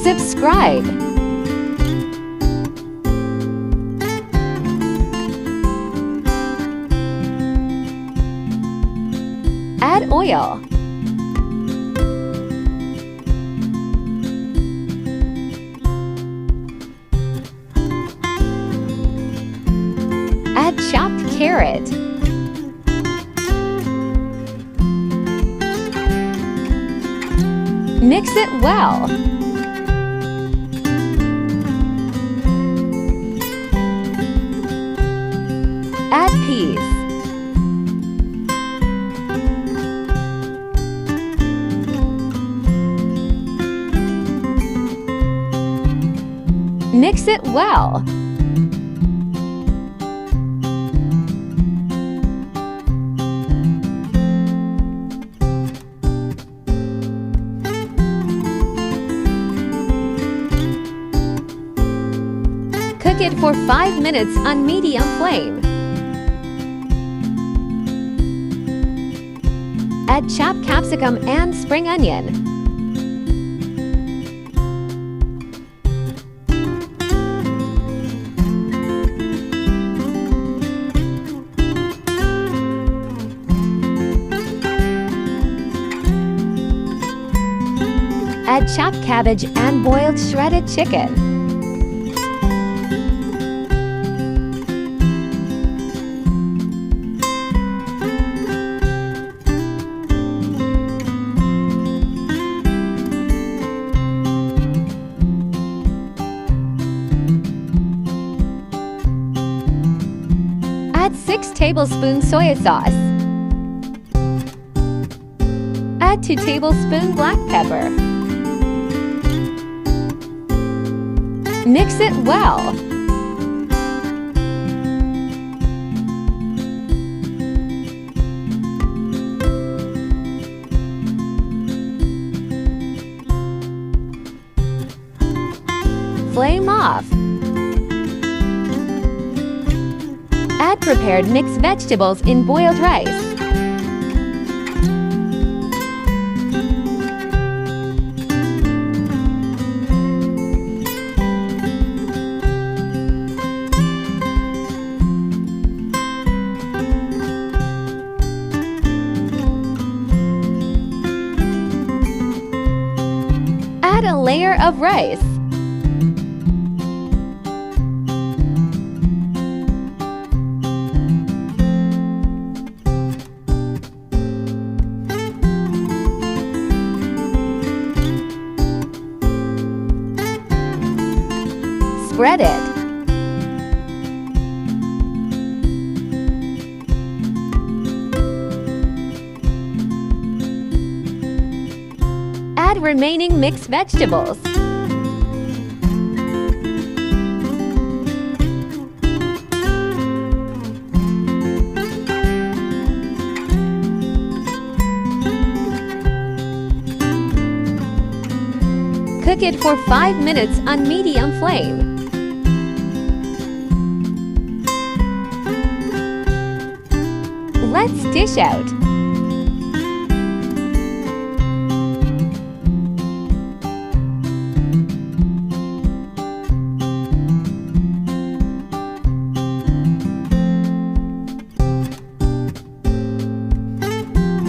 Subscribe. Add oil. Add chopped carrot. Mix it well. Add peas. Mix it well. Cook it for 5 minutes on medium flame. Add chopped capsicum and spring onion. Add chopped cabbage and boiled shredded chicken. Add 6 tablespoons soy sauce. Add 2 tablespoons black pepper. Mix it well. Flame off. Add prepared mixed vegetables in boiled rice. Add a layer of rice. Spread it. Add remaining mixed vegetables. Cook it for 5 minutes on medium flame. Let's dish out.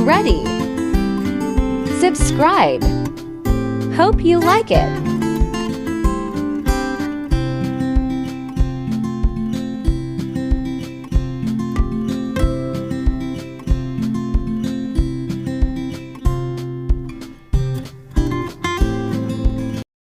Ready. Subscribe. Hope you like it.